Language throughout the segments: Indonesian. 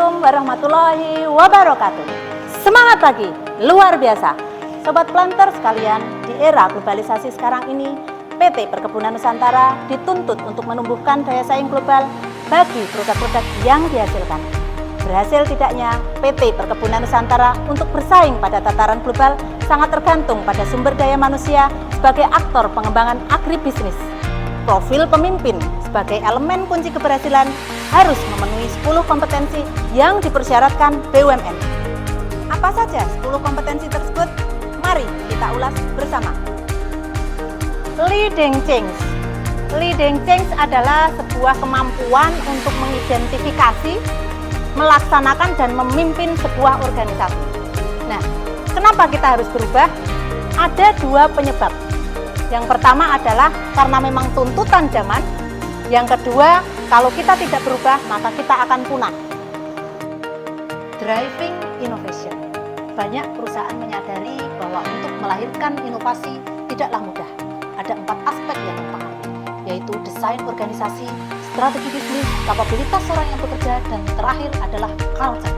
Assalamualaikum warahmatullahi wabarakatuh. Semangat pagi, luar biasa. Sobat Planter sekalian, di era globalisasi sekarang ini, PT Perkebunan Nusantara dituntut untuk menumbuhkan daya saing global bagi produk-produk yang dihasilkan. Berhasil tidaknya PT Perkebunan Nusantara untuk bersaing pada tataran global sangat tergantung pada sumber daya manusia sebagai aktor pengembangan agribisnis. Profil pemimpin sebagai elemen kunci keberhasilan harus memenuhi 10 kompetensi yang dipersyaratkan BUMN. Apa saja 10 kompetensi tersebut? Mari kita ulas bersama. Leading change. Leading change adalah sebuah kemampuan untuk mengidentifikasi, melaksanakan dan memimpin sebuah organisasi. Nah, kenapa kita harus berubah? Ada dua penyebab. Yang pertama adalah karena memang tuntutan zaman. Yang kedua, kalau kita tidak berubah, maka kita akan punah. Driving innovation. Banyak perusahaan menyadari bahwa untuk melahirkan inovasi tidaklah mudah. Ada 4 aspek yang mempengaruhi, yaitu desain organisasi, strategi bisnis, kapabilitas orang yang bekerja, dan terakhir adalah culture.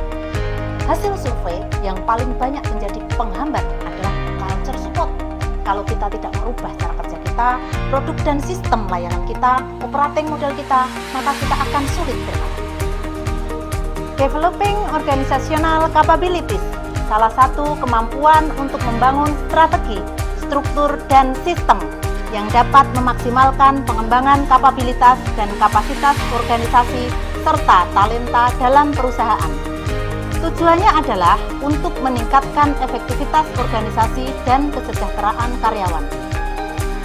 Hasil survei yang paling banyak menjadi penghambat adalah culture support. Kalau kita tidak merubah cara kerja kita, produk dan sistem layanan kita, operating model kita, maka kita akan sulit bertahan. Developing organizational capabilities, salah satu kemampuan untuk membangun strategi, struktur, dan sistem yang dapat memaksimalkan pengembangan kapabilitas dan kapasitas organisasi serta talenta dalam perusahaan. Tujuannya adalah untuk meningkatkan efektivitas organisasi dan kesejahteraan karyawan.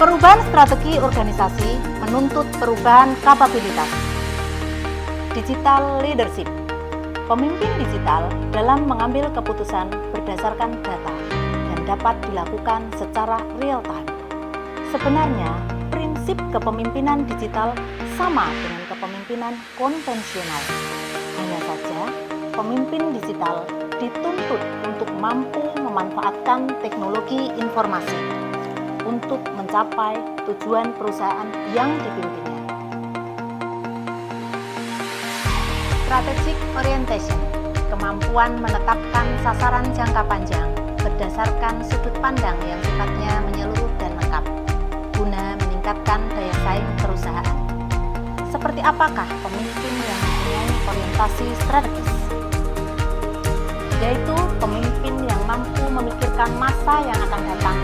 Perubahan strategi organisasi menuntut perubahan kapabilitas. Digital leadership. Pemimpin digital dalam mengambil keputusan berdasarkan data dan dapat dilakukan secara real time. Sebenarnya, prinsip kepemimpinan digital sama dengan kepemimpinan konvensional. Hanya saja, pemimpin digital dituntut untuk mampu memanfaatkan teknologi informasi untuk mencapai tujuan perusahaan yang dipimpinnya. Strategic orientation, kemampuan menetapkan sasaran jangka panjang berdasarkan sudut pandang yang sifatnya menyeluruh dan lengkap, guna meningkatkan daya saing perusahaan. Seperti apakah pemimpin yang mempunyai orientasi strategis? Yaitu pemimpin yang mampu memikirkan masa yang akan datang,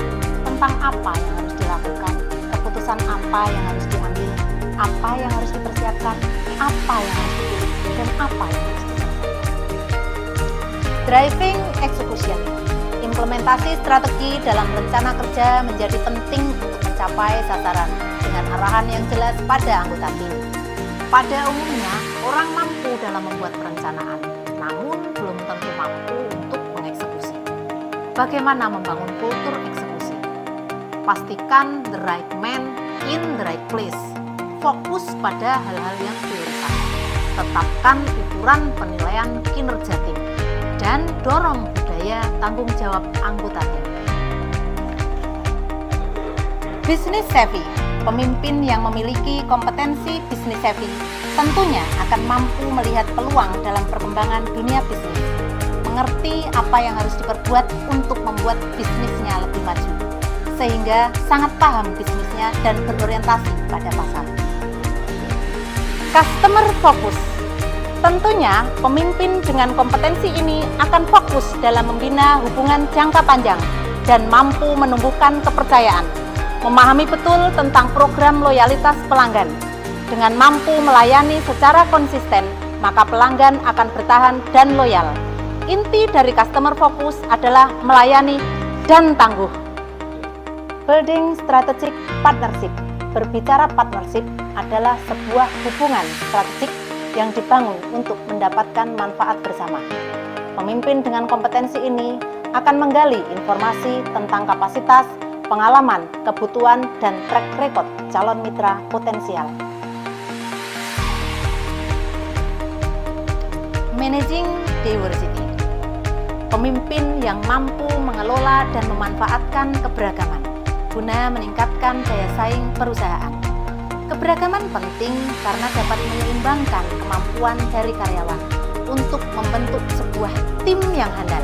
tentang apa yang harus dilakukan, keputusan apa yang harus diambil, apa yang harus dipersiapkan, apa yang harus dipilih, dan apa yang harus diselesaikan. Driving execution, implementasi strategi dalam rencana kerja menjadi penting untuk mencapai sasaran dengan arahan yang jelas pada anggota tim. Pada umumnya, orang mampu dalam membuat perencanaan, namun belum tentu mampu untuk mengeksekusi. Bagaimana membangun kultur eksekusi? Pastikan the right man in the right place. Fokus pada hal-hal yang prioritas. Tetapkan ukuran penilaian kinerja tim dan dorong budaya tanggung jawab anggota tim. Business savvy. Pemimpin yang memiliki kompetensi business savvy tentunya akan mampu melihat peluang dalam perkembangan dunia bisnis, mengerti apa yang harus diperbuat untuk membuat bisnisnya lebih maju, sehingga sangat paham bisnisnya dan berorientasi pada pasar. Customer focus. Tentunya pemimpin dengan kompetensi ini akan fokus dalam membina hubungan jangka panjang dan mampu menumbuhkan kepercayaan, memahami betul tentang program loyalitas pelanggan. Dengan mampu melayani secara konsisten, maka pelanggan akan bertahan dan loyal. Inti dari customer focus adalah melayani dan tangguh. Building strategic partnership. Berbicara partnership adalah sebuah hubungan strategik yang dibangun untuk mendapatkan manfaat bersama. Pemimpin dengan kompetensi ini akan menggali informasi tentang kapasitas, pengalaman, kebutuhan, dan track record calon mitra potensial. Managing diversity. Pemimpin yang mampu mengelola dan memanfaatkan keberagaman guna meningkatkan daya saing perusahaan. Keberagaman penting karena dapat menyeimbangkan kemampuan dari karyawan untuk membentuk sebuah tim yang handal,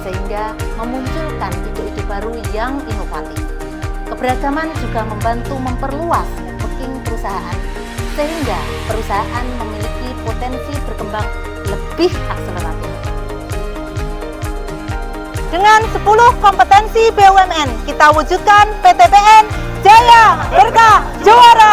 sehingga memunculkan ide-ide baru yang inovatif. Keberagaman juga membantu memperluas networking perusahaan, sehingga perusahaan memiliki potensi berkembang lebih akseleratif. Dengan 10 kompetensi BUMN, kita wujudkan PTBN Jaya Berkah Juara.